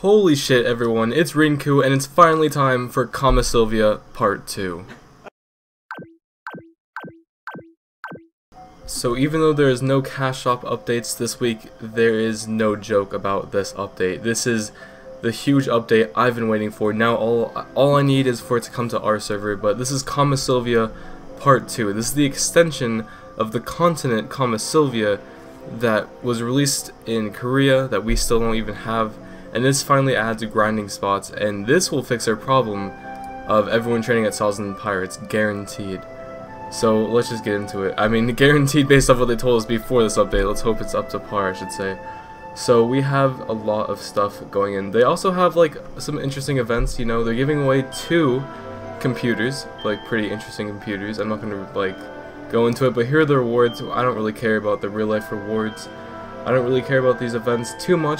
Holy shit, everyone, it's Rinku, and it's finally time for Kama Sylvia Part 2. So even though there is no cash shop updates this week, there is no joke about this update. This is the huge update I've been waiting for. Now all I need is for it to come to our server, but this is Kama Sylvia Part 2. This is the extension of the continent Kama Sylvia that was released in Korea that we still don't even have, and this finally adds grinding spots, and this will fix our problem of everyone training at Thousand Pirates, guaranteed. So let's just get into it. I mean, guaranteed based off what they told us before this update. Let's hope it's up to par, I should say. So we have a lot of stuff going in. They also have like some interesting events, you know. They're giving away 2 computers, like pretty interesting computers. I'm not gonna like go into it, but here are the rewards. I don't really care about the real life rewards. I don't really care about these events too much,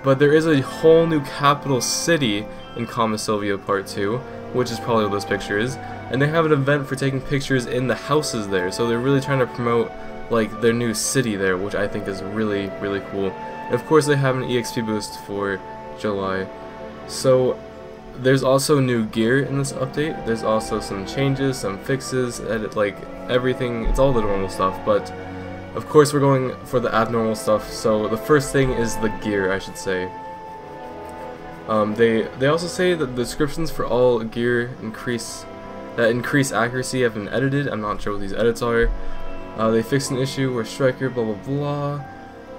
but there is a whole new capital city in Kama Sylvia Part 2, which is probably what this picture is, and they have an event for taking pictures in the houses there, so they're really trying to promote like their new city there, which I think is really, really cool. And of course they have an EXP boost for July. So there's also new gear in this update. There's also some changes, some fixes, edit, like everything. It's all the normal stuff, but of course we're going for the abnormal stuff. So the first thing is the gear, I should say. They also say that the descriptions for all gear increase accuracy have been edited. I'm not sure what these edits are. They fixed an issue where striker blah blah blah.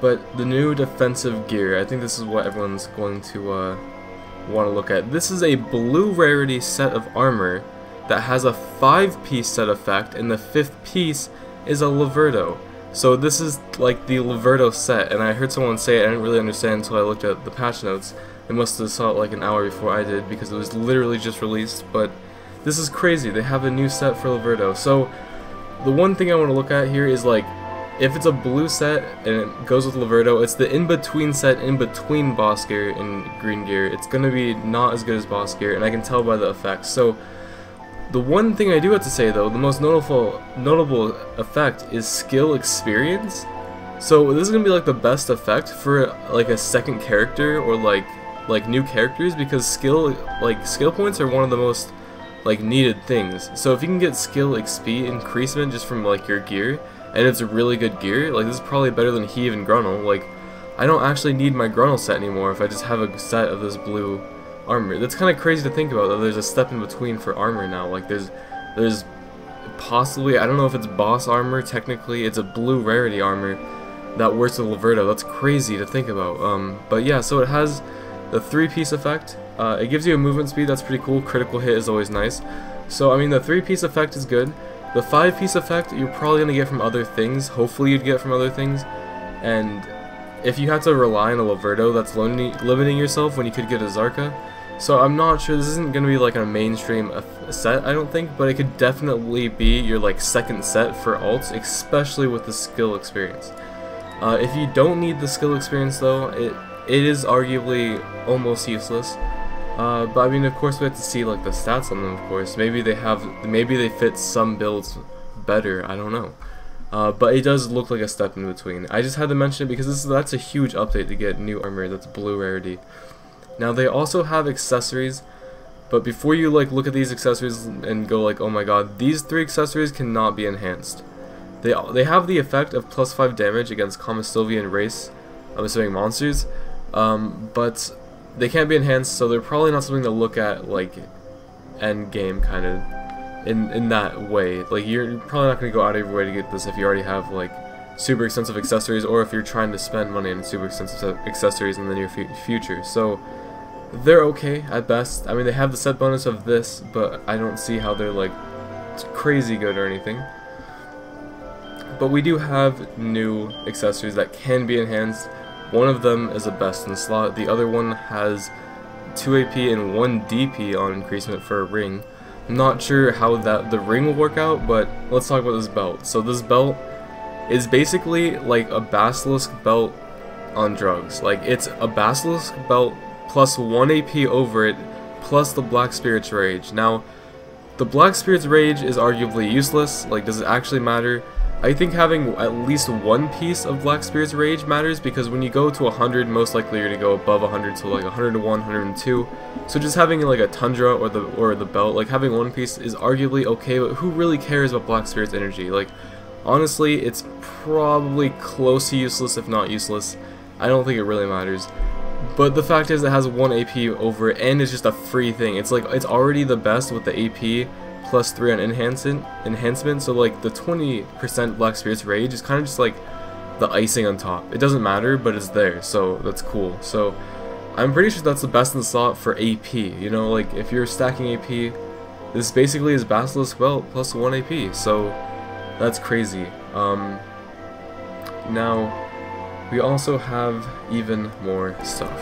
But the new defensive gear, I think this is what everyone's going to want to look at. This is a blue rarity set of armor that has a 5-piece set effect, and the 5th piece is a Liberto. So this is like the Liberto set, and I heard someone say it, I didn't really understand until I looked at the patch notes. They must have saw it like an hour before I did because it was literally just released, but this is crazy. They have a new set for Liberto. So the one thing I want to look at here is like, if it's a blue set and it goes with Liberto, it's the in-between set in between boss gear and green gear. It's going to be not as good as boss gear, and I can tell by the effects. So the one thing I do have to say though, the most notable effect is skill experience. So this is going to be like the best effect for like a second character or like new characters, because skill points are one of the most like needed things. So if you can get skill XP increasement just from like your gear, and it's a really good gear, like this is probably better than Heave and Gruntle. Like I don't actually need my Gruntle set anymore if I just have a set of this blue armor. That's kind of crazy to think about, that there's a step in between for armor now. Like there's possibly, I don't know if it's boss armor, technically it's a blue rarity armor that works with Liberto. That's crazy to think about. But yeah, so it has the 3-piece effect. It gives you a movement speed, that's pretty cool. Critical hit is always nice. So I mean, the 3-piece effect is good. The 5-piece effect you're probably going to get from other things. Hopefully you'd get from other things. And if you have to rely on a Liberto, that's limiting yourself when you could get a Zarka. So I'm not sure, this isn't going to be like a mainstream set, I don't think, but it could definitely be your like second set for alts, especially with the skill experience. If you don't need the skill experience though, it is arguably almost useless. But I mean, of course we have to see like the stats on them, of course. Maybe they fit some builds better, I don't know. But it does look like a step in between. I just had to mention it because that's a huge update to get new armor that's blue rarity. Now they also have accessories, but before you like look at these accessories and go like, oh my god, these 3 accessories cannot be enhanced. They have the effect of +5 damage against Kama Sylvian race, I'm assuming monsters, but they can't be enhanced, so they're probably not something to look at like end game kind of in that way. Like you're probably not going to go out of your way to get this if you already have like super expensive accessories, or if you're trying to spend money on super expensive accessories in the near future. So they're okay at best. I mean, they have the set bonus of this, but I don't see how they're like crazy good or anything. But we do have new accessories that can be enhanced. One of them is a best in slot, the other one has 2 AP and 1 DP on increasement for a ring. I'm not sure how the ring will work out, but let's talk about this belt. So this belt is basically like a Basilisk belt on drugs. Like it's a Basilisk belt plus 1 AP over it, plus the Black Spirit's Rage. Now, the Black Spirit's Rage is arguably useless. Like, does it actually matter? I think having at least one piece of Black Spirit's Rage matters, because when you go to 100, most likely you're to go above 100, so like 101, 102. So just having like a Tundra or the belt, like having one piece is arguably okay, but who really cares about Black Spirit's energy? Like, honestly, it's probably close to useless, if not useless. I don't think it really matters. But the fact is, it has 1 AP over it, and it's just a free thing. It's like, it's already the best with the AP plus 3 on enhancement, so like the 20% Black Spirit's Rage is kind of just like the icing on top. It doesn't matter, but it's there, so that's cool. So I'm pretty sure that's the best in the slot for AP, you know, like if you're stacking AP, this basically is Basilisk belt plus 1 AP, so that's crazy. Now we also have even more stuff.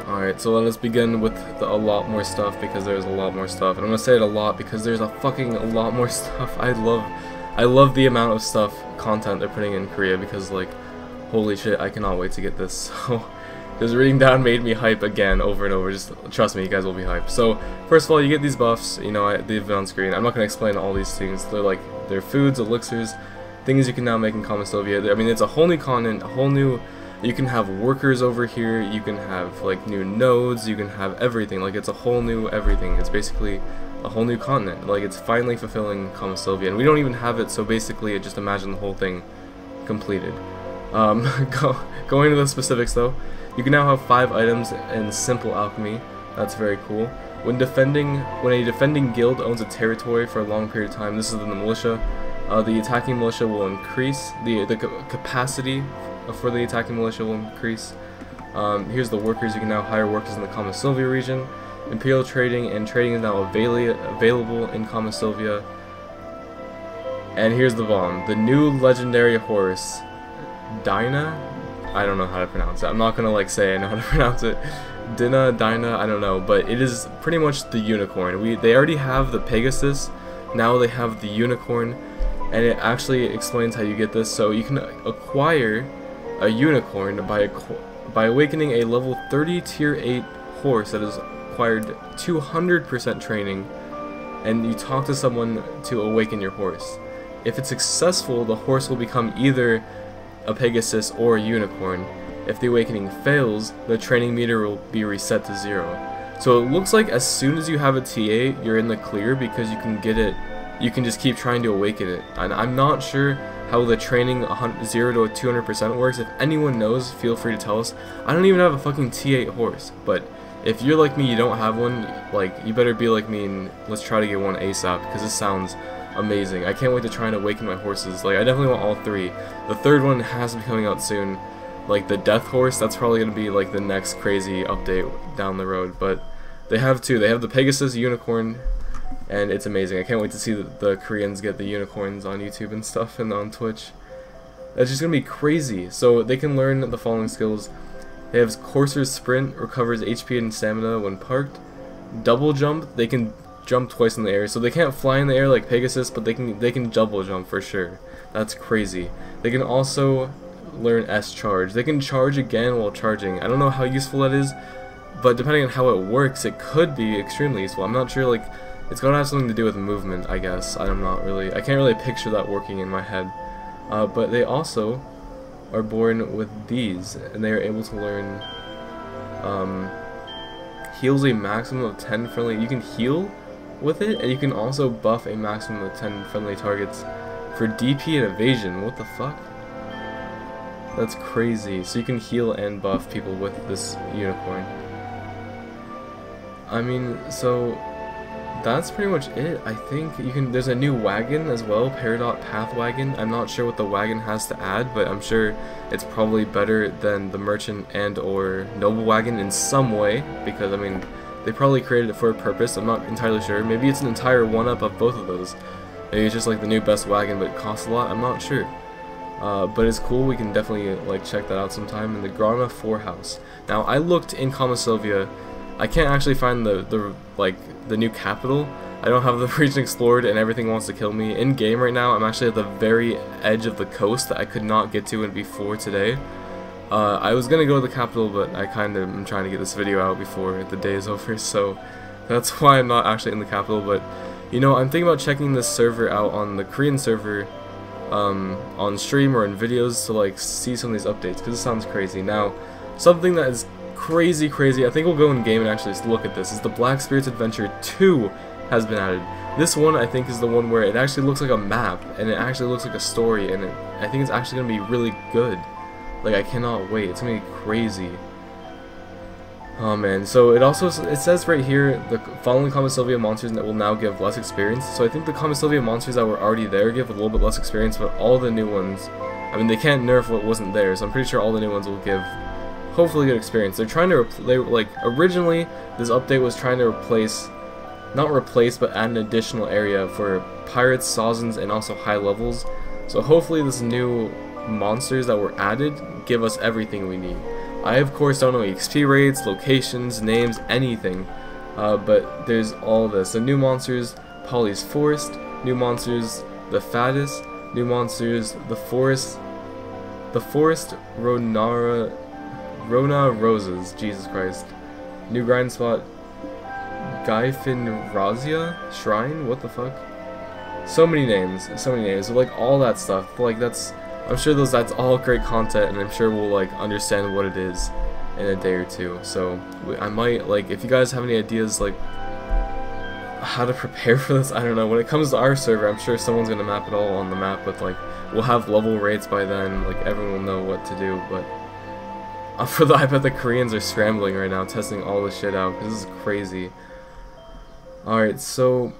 Alright, so let us begin with a lot more stuff, because there's a lot more stuff. And I'm gonna say it a lot because there's a lot more stuff. I love the amount of content they're putting in Korea, because like, holy shit, I cannot wait to get this. So just reading down made me hype again over and over. Just trust me, you guys will be hyped. So first of all, you get these buffs, you know, they've been on screen. I'm not gonna explain all these things. They're foods, elixirs, things you can now make in Commonwealth. I mean, it's a whole new continent, a whole new. You can have workers over here, you can have like new nodes, you can have everything, like it's a whole new everything. It's basically a whole new continent, like it's finally fulfilling Commonwealth, and we don't even have it, so basically just imagine the whole thing completed. Going to the specifics though, you can now have 5 items in simple alchemy. That's very cool. When a defending guild owns a territory for a long period of time, this is in the militia, the attacking militia will increase, the capacity for the attacking militia will increase. Here's the workers. You can now hire workers in the Common Sylvia region. Imperial trading, and trading is now available in Common Sylvia. And here's the bomb. The new legendary horse, Dinah? I don't know how to pronounce it. I'm not gonna like say I know how to pronounce it. Dinah, I don't know, but it is pretty much the unicorn. They already have the Pegasus, now they have the unicorn, and it actually explains how you get this. So you can acquire a unicorn by awakening a level 30 tier 8 horse that has acquired 200% training, and you talk to someone to awaken your horse. If it's successful, the horse will become either a Pegasus or a unicorn. If the awakening fails, the training meter will be reset to 0. So it looks like as soon as you have a TA, you're in the clear, because you can get it, you can just keep trying to awaken it. And I'm not sure how the training 0 to 200% works. If anyone knows, feel free to tell us. I don't even have a fucking T8 horse, but if you're like me, you don't have one, like, you better be like me and let's try to get one ASAP, because this sounds amazing. I can't wait to try and awaken my horses. Like, I definitely want all 3. The 3rd one has to be coming out soon. Like, the Death Horse, that's probably going to be like the next crazy update down the road, but they have 2. They have the Pegasus Unicorn, and it's amazing. I can't wait to see the Koreans get the unicorns on YouTube and stuff, and on Twitch. That's just gonna be crazy. So they can learn the following skills. They have Courser's Sprint, recovers HP and stamina when parked. Double Jump, they can jump twice in the air. So they can't fly in the air like Pegasus, but they can double jump for sure. That's crazy. They can also learn S Charge. They can charge again while charging. I don't know how useful that is, but depending on how it works, it could be extremely useful. I'm not sure, like, it's gonna have something to do with movement, I guess. I can't really picture that working in my head. But they also are born with these, and they are able to learn, heals a maximum of 10 friendly, you can heal with it, and you can also buff a maximum of 10 friendly targets for DP and evasion. What the fuck? That's crazy. So you can heal and buff people with this unicorn. I mean, so that's pretty much it. I think you can, there's a new wagon as well, Peridot Path Wagon. I'm not sure what the wagon has to add, but I'm sure it's probably better than the merchant and or noble wagon in some way, because I mean, they probably created it for a purpose. I'm not entirely sure. Maybe it's an entire one-up of both of those. Maybe it's just like the new best wagon, but it costs a lot. I'm not sure. But it's cool. We can definitely like check that out sometime. In the Grana 4 house. Now I looked in Commonwealth. I can't actually find the new capital. I don't have the region explored, and everything wants to kill me. In game right now, I'm actually at the very edge of the coast that I could not get to before today. I was gonna go to the capital, but I kind of am trying to get this video out before the day is over, so that's why I'm not actually in the capital. But you know, I'm thinking about checking this server out on the Korean server on stream or in videos to like see some of these updates, because it sounds crazy. Now, something that is crazy, I think we'll go in game and actually look at this, is the Black Spirits Adventure 2 has been added. This one I think is the one where it actually looks like a map, and it actually looks like a story, and I think it's actually going to be really good. Like, I cannot wait. It's going to be crazy. Oh man, so it says right here, the following Common Sylvia monsters that will now give less experience. So I think the Common Sylvia monsters that were already there give a little bit less experience, but all the new ones, I mean, they can't nerf what wasn't there, so I'm pretty sure all the new ones will give hopefully good experience. They're trying to originally this update was trying to not replace, but add an additional area for pirates, Sazens, and also high levels. So hopefully this new monsters that were added give us everything we need. I of course don't know XP rates, locations, names, anything, but there's all this. The new monsters, Polly's Forest, new monsters, the Fattest, new monsters, the Forest Rona Roses, Jesus Christ, new grind spot, Gaifinrazia Shrine, what the fuck? So many names, like all that stuff. Like I'm sure that's all great content, and I'm sure we'll like understand what it is in a day or two. So I might, like, if you guys have any ideas like how to prepare for this, I don't know. When it comes to our server, I'm sure someone's gonna map it all on the map with like, we'll have level rates by then, like everyone will know what to do. But I bet the Koreans are scrambling right now, testing all this shit out, because this is crazy. Alright, so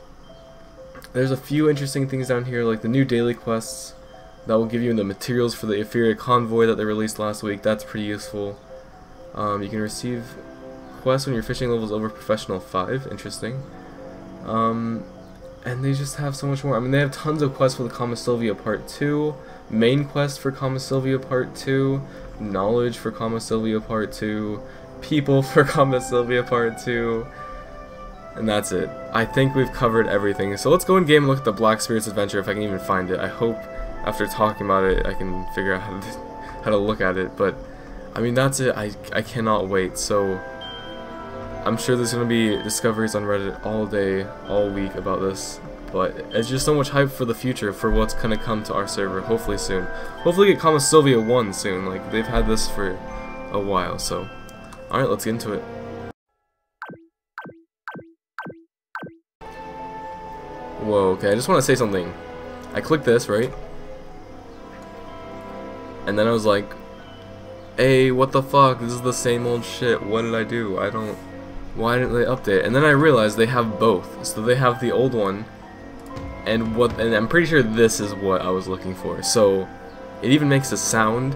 there's a few interesting things down here, like the new daily quests that will give you the materials for the inferior convoy that they released last week. That's pretty useful. You can receive quests when your fishing level is over professional 5. Interesting. And they just have so much more. I mean, they have tons of quests for the Common Sylvia Part 2, main quest for Common Sylvia Part 2, knowledge for Common Sylvia Part 2, people for Common Sylvia Part 2, and that's it. I think we've covered everything. So let's go in game and look at the Black Spirits Adventure if I can even find it. I hope after talking about it I can figure out how to look at it, but I mean, that's it. I cannot wait. So I'm sure there's going to be discoveries on Reddit all day, all week about this, but it's just so much hype for the future, for what's going to come to our server, hopefully soon. Hopefully get Common Sylvia 1 soon, like, they've had this for a while, so. Alright, let's get into it. Whoa, okay, I just want to say something. I clicked this, right? And then I was like, hey, what the fuck, this is the same old shit, what did I do? Why didn't they update? And then I realized they have both. So they have the old one, and I'm pretty sure this is what I was looking for. So it even makes a sound.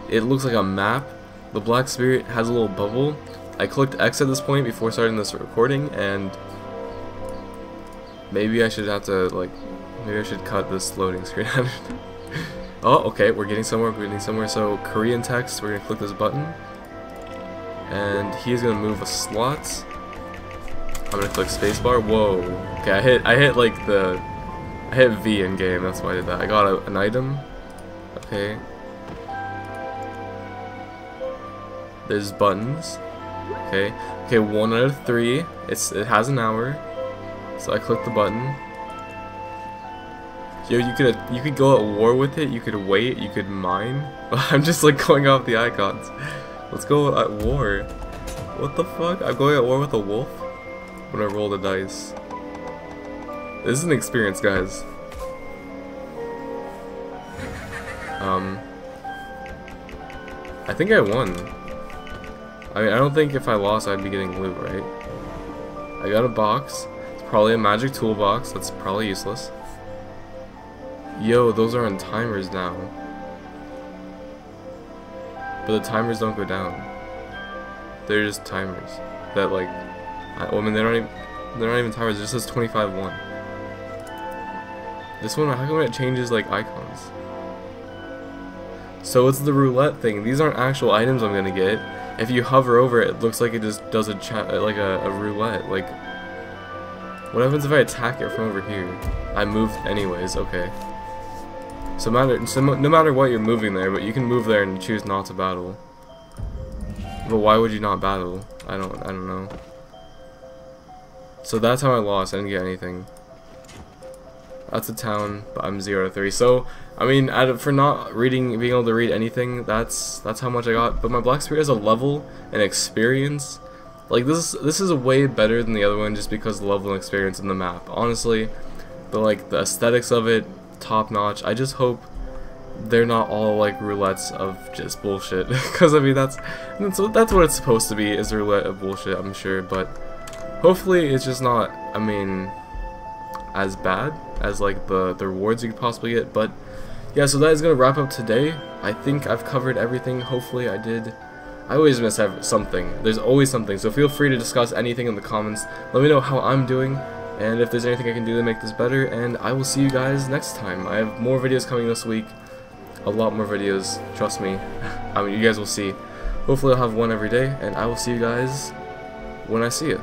It looks like a map. The Black Spirit has a little bubble. I clicked X at this point before starting this recording, and maybe I should cut this loading screen. Oh, okay, we're getting somewhere, So Korean text, we're gonna click this button, and he's gonna move a slot. I'm gonna click spacebar. Whoa. Okay, I hit V in game. That's why I did that. I got an item. Okay. There's buttons. Okay. Okay, 1 out of 3. It has an hour. So I click the button. Yo, you could go at war with it. You could wait. You could mine. I'm just like going off the icons. Let's go at war. What the fuck? I'm going at war with a wolf when I roll the dice. This is an experience, guys. I think I won. I mean, I don't think if I lost I'd be getting loot, right? I got a box. It's probably a magic toolbox. That's probably useless. Yo, those are on timers now. But the timers don't go down. They're just timers. That like, I mean, they're not even timers. It just says 25-1. This one, how come it changes like icons? So it's the roulette thing. These aren't actual items I'm gonna get. If you hover over it, it looks like it just does a roulette. Like, what happens if I attack it from over here? I moved anyways. Okay. So no matter what, you're moving there, but you can move there and choose not to battle. But why would you not battle? I don't know. So that's how I lost. I didn't get anything. That's a town, but I'm 0 to 3. So, I mean, for not being able to read anything, that's how much I got. But my Black Spirit has a level and experience. Like, this is way better than the other one just because of the level and experience in the map. Honestly, the aesthetics of it, top notch. I just hope they're not all like roulettes of just bullshit. Because I mean, that's what it's supposed to be, is a roulette of bullshit, I'm sure. But hopefully it's just not, I mean, as bad as like the rewards you could possibly get. But yeah, so that is gonna wrap up today. I think I've covered everything. Hopefully I did. I always miss something. There's always something, so feel free to discuss anything in the comments. Let me know how I'm doing, and if there's anything I can do to make this better, and I will see you guys next time. I have more videos coming this week. A lot more videos, trust me. I mean, you guys will see. Hopefully I'll have one every day, and I will see you guys when I see you.